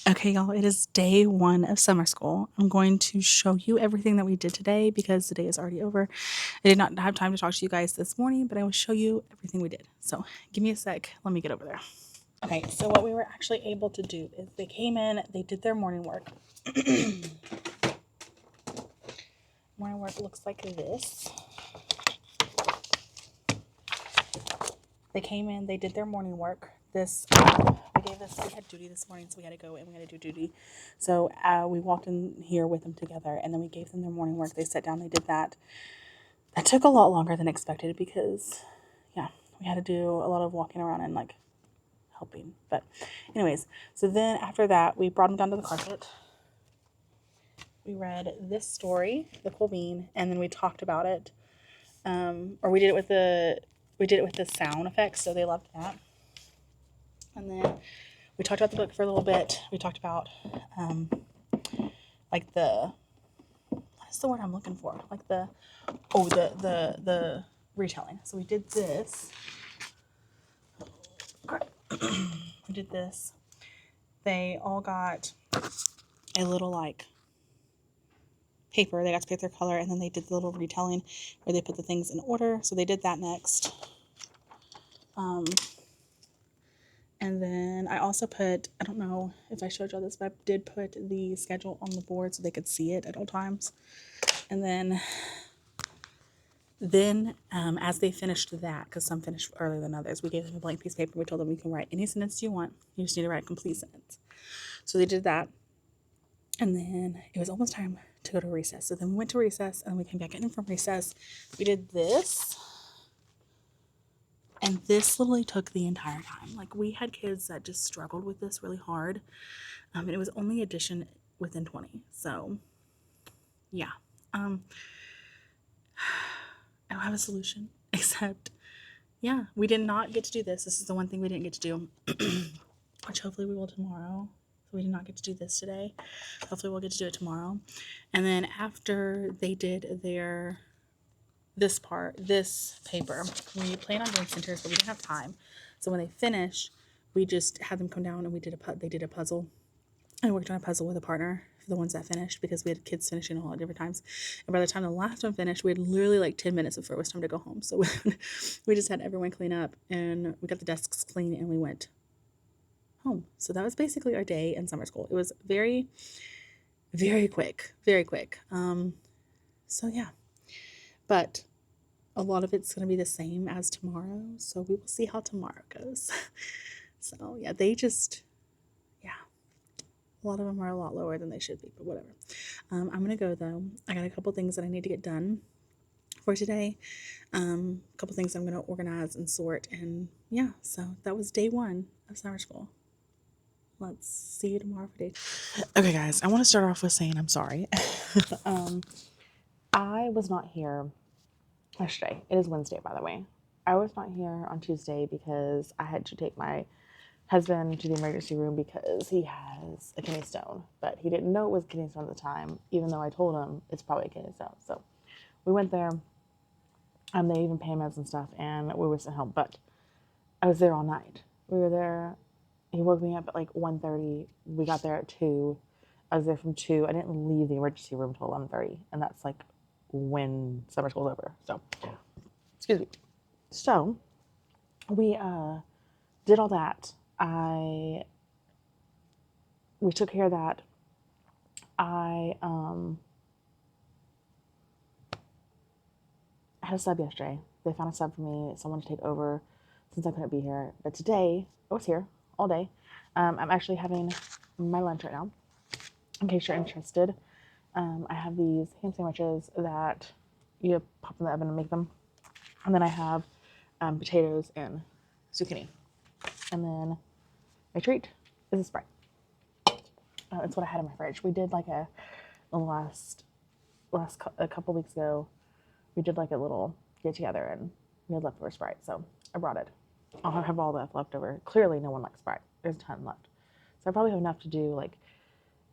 Okay, y'all, it is day one of summer school. I'm going to show you everything that we did today because the day is already over. I did not have time to talk to you guys this morning, but I will show you everything we did. So give me a sec. Let me get over there. Okay, so what we were actually able to do is they came in, they did their morning work. Morning work looks like this. They came in, they did their morning work. We had duty this morning, so we had to go and we had to do duty. So we walked in here with them together, and then we gave them their morning work. They sat down, they did that. That took a lot longer than expected because, yeah, we had to do a lot of walking around and like helping. But, anyways, so then after that, we brought them down to the carpet. We read this story, The Cool Bean, and then we talked about it. Or we did it with the sound effects, so they loved that. And then we talked about the book for a little bit. We talked about like what's the word I'm looking for? Like the retelling. So we did this. We did this. They all got a little like paper. They got to pick their color, and then they did the little retelling where they put the things in order. So they did that next. And then I also put, I don't know if I showed y'all this, but I did put the schedule on the board so they could see it at all times. And then as they finished that, because some finished earlier than others, we gave them a blank piece of paper. We told them you can write any sentence you want. You just need to write a complete sentence. So they did that. And then it was almost time to go to recess. So then we went to recess, and we came back in from recess. We did this. And this literally took the entire time. Like, we had kids that just struggled with this really hard. And it was only addition within 20. So, yeah. I don't have a solution except, yeah, we did not get to do this. This is the one thing we didn't get to do, which hopefully we will tomorrow. So we did not get to do this today. Hopefully we'll get to do it tomorrow. And then after they did this paper, we planned on doing centers, but we didn't have time. So when they finished, we just had them come down and they did a puzzle. I worked on a puzzle with a partner for the ones that finished because we had kids finishing all at different times. And by the time the last one finished, we had literally like 10 minutes before it was time to go home. So we just had everyone clean up, and we got the desks clean, and we went home. So that was basically our day in summer school. It was very, very quick, very quick. So yeah, but a lot of it's going to be the same as tomorrow. So we will see how tomorrow goes. So yeah, a lot of them are a lot lower than they should be, but whatever. I'm going to go though. I got a couple things that I need to get done for today. A couple things I'm going to organize and sort. And yeah, so that was day one of summer school. Let's see you tomorrow for day two. Okay, guys, I want to start off with saying I'm sorry. I was not here yesterday. It is Wednesday, by the way. I was not here on Tuesday because I had to take my husband to the emergency room because he has a kidney stone, but he didn't know it was a kidney stone at the time, even though I told him it's probably a kidney stone. So we went there. They even pay meds and stuff, and we were sent home. But I was there all night. We were there. He woke me up at like 1:30. We got there at 2. I was there from 2. I didn't leave the emergency room until 11:30, and that's like when summer school's over. So, excuse me. So we did all that. We took care of that. I had a sub yesterday. They found a sub for me, someone to take over since I couldn't be here. But today, I was here all day. I'm actually having my lunch right now, in case you're interested. I have these ham sandwiches that you pop in the oven and make them. And then I have potatoes and zucchini. And then my treat is a Sprite. It's what I had in my fridge. We did like a couple weeks ago, we did like a little get together and we had leftover Sprite. So I brought it. I'll have all that left over. Clearly no one likes Sprite. There's a ton left. So I probably have enough to do like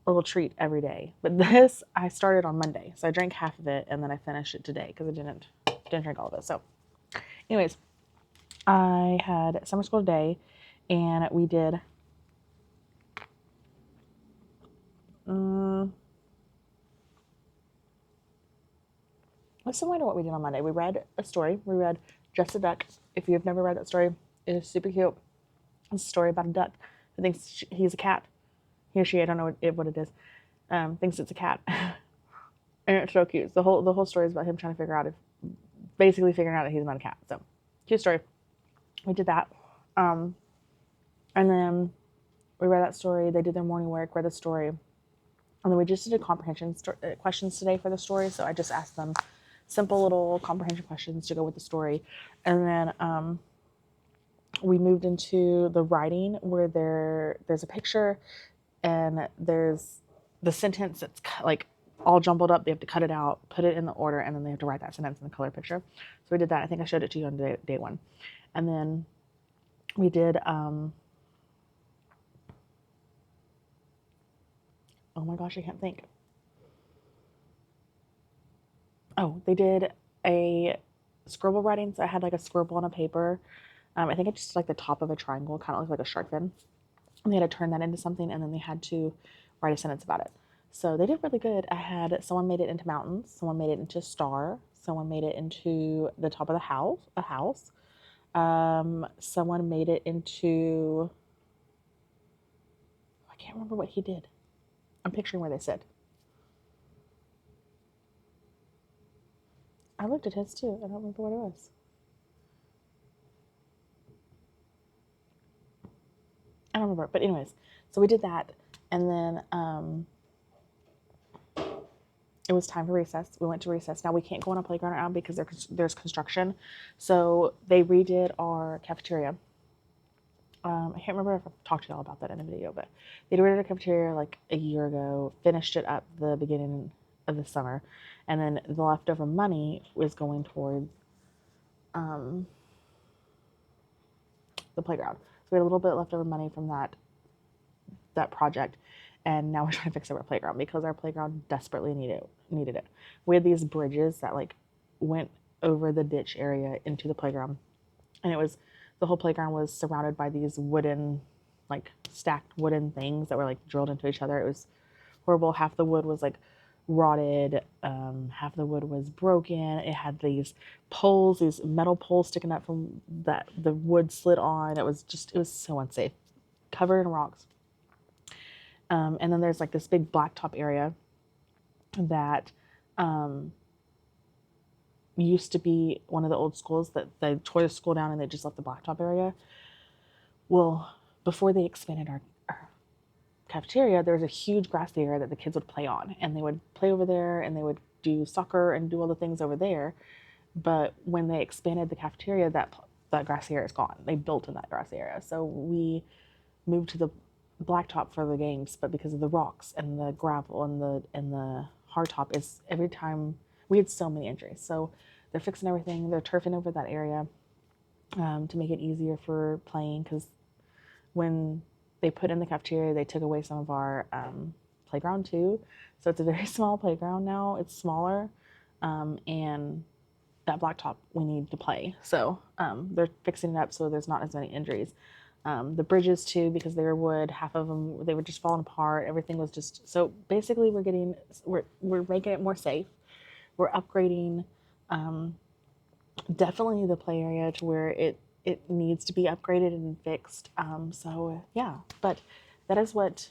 a little treat every day. But this, I started on Monday. So I drank half of it and then I finished it today because I didn't drink all of it. So anyways, I had summer school today and we did That's similar to what we did on Monday. We read a story. We read Just a Duck. If you've never read that story, it is super cute. It's a story about a duck who thinks he's a cat. He or she, I don't know what it is, thinks it's a cat. And it's so cute. The whole story is about him trying to basically figuring out that he's not a cat. So, cute story. We did that. And then we read that story. They did their morning work, read the story. And then we just did comprehension questions today for the story. So I just asked them simple little comprehension questions to go with the story. And then we moved into the writing where there's a picture and there's the sentence that's like all jumbled up. They have to cut it out, put it in the order, and then they have to write that sentence in the color picture. So we did that. I think I showed it to you on day one. And then we did, oh my gosh, I can't think. Oh, they did a scribble writing. So I had like a scribble on a paper. I think it's just like the top of a triangle, kind of looked like a shark fin. And they had to turn that into something, and then they had to write a sentence about it. So they did really good. Someone made it into mountains, someone made it into a star, someone made it into the top of a house. Someone made it into, I can't remember what he did. I'm picturing where they sit. I looked at his too. I don't remember what it was. I don't remember. But anyways, so we did that, and then it was time for recess. We went to recess. Now we can't go on a playground right now because there's construction. So they redid our cafeteria. I can't remember if I've talked to y'all about that in a video, but they redid our cafeteria like a year ago, finished it up the beginning of the summer, and then the leftover money was going towards the playground. So we had a little bit leftover money from that project, and now we're trying to fix up our playground because our playground desperately needed it. We had these bridges that like went over the ditch area into the playground, and the whole playground was surrounded by these wooden, like stacked wooden things that were like drilled into each other. It was horrible. Half the wood was like rotted, half the wood was broken. It had these metal poles sticking up from that the wood slid on. It was so unsafe, covered in rocks. And then there's like this big blacktop area that used to be one of the old schools that they tore the school down and they just left the blacktop area. Well, before they expanded our cafeteria, there was a huge grassy area that the kids would play on, and they would play over there and they would do soccer and do all the things over there. But when they expanded the cafeteria, that grassy area is gone. They built in that grassy area. So we moved to the blacktop for the games, but because of the rocks and the gravel and the hardtop, is every time we had so many injuries. So they're fixing everything. They're turfing over that area to make it easier for playing, because when they put in the cafeteria, they took away some of our playground too. So it's a very small playground now. It's smaller, and that blacktop we need to play. So they're fixing it up so there's not as many injuries. The bridges too, because they were wood, half of them, they were just falling apart. Everything was just, so basically we're making it more safe. We're upgrading definitely the play area to where it needs to be upgraded and fixed. So yeah, but that is what,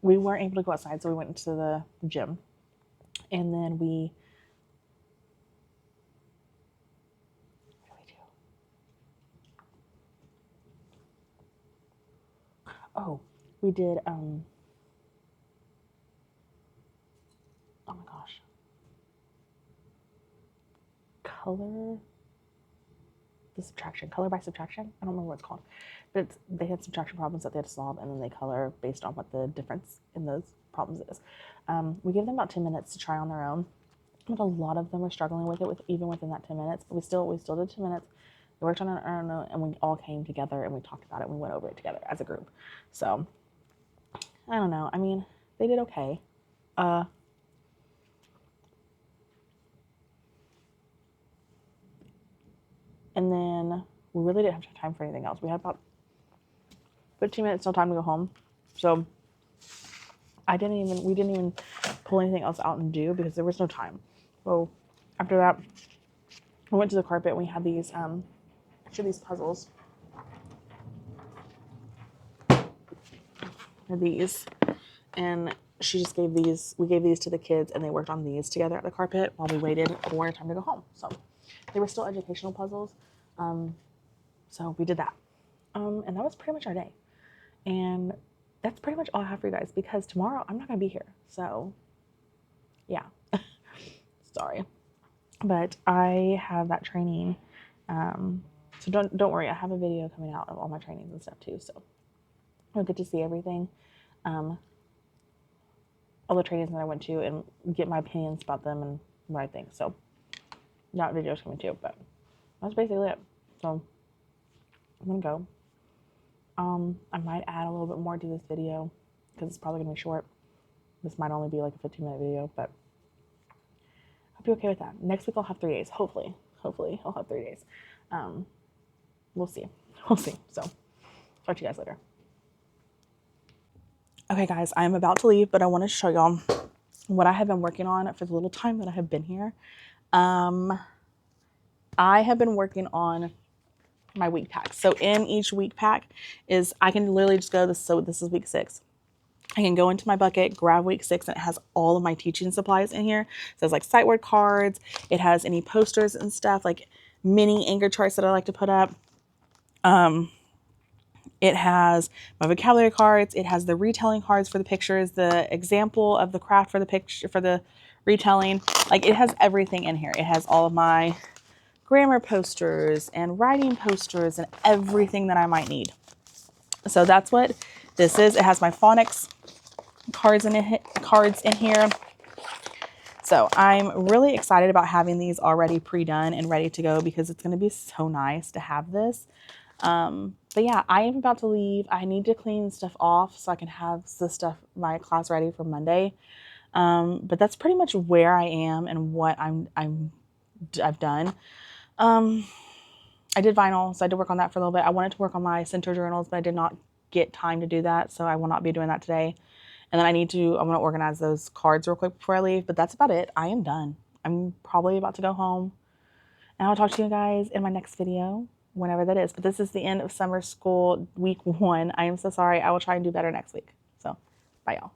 we weren't able to go outside, so we went into the gym, and then we, what did we do? Oh, we did, oh my gosh, color by subtraction. I don't remember what it's called, but they had subtraction problems that they had to solve, and then they color based on what the difference in those problems is. We gave them about 10 minutes to try on their own, but a lot of them were struggling with it even within that 10 minutes. But we still did 10 minutes. We worked on it, and we all came together and we talked about it. And we went over it together as a group. So I don't know. I mean, they did okay. And then we really didn't have time for anything else. We had about 15 minutes till time to go home. So we didn't even pull anything else out and do because there was no time. So After that, I went to the carpet and we had these, these puzzles. These. And she just gave these, we gave these to the kids and they worked on these together at the carpet while we waited for time to go home. So they were still educational puzzles. So we did that. And that was pretty much our day. And that's pretty much all I have for you guys because tomorrow I'm not going to be here. So yeah, sorry. But I have that training. So don't worry. I have a video coming out of all my trainings and stuff too. So you'll get to see everything. All the trainings that I went to and get my opinions about them and what I think. So that video's coming too, but that's basically it. So I'm gonna go. I might add a little bit more to this video because it's probably gonna be short. This might only be like a 15-minute video, but I'll be okay with that. Next week I'll have 3 days. Hopefully I'll have 3 days. We'll see. So talk to you guys later. Okay, guys, I'm about to leave, but I want to show y'all what I have been working on for the little time that I have been here. I have been working on my week pack. So in each week pack is, I can literally just go, so this is week 6. I can go into my bucket, grab week 6, and it has all of my teaching supplies in here. So it's like sight word cards. It has any posters and stuff, like mini anchor charts that I like to put up. It has my vocabulary cards. It has the retelling cards for the pictures, the example of the craft for the picture, for the retelling. Like, it has everything in here. It has all of my grammar posters and writing posters and everything that I might need. So that's what this is. It has my phonics cards in here. So I'm really excited about having these already pre-done and ready to go because it's going to be so nice to have this. But yeah, I am about to leave. I need to clean stuff off so I can have the stuff, my class ready for Monday. But that's pretty much where I am and what I've done. I did vinyl, so I did work on that for a little bit. I wanted to work on my center journals, but I did not get time to do that, so I will not be doing that today. And then I'm going to organize those cards real quick before I leave, but that's about it. I am done. I'm probably about to go home, and I'll talk to you guys in my next video, whenever that is. But this is the end of summer school week 1. I am so sorry. I will try and do better next week. So, bye y'all.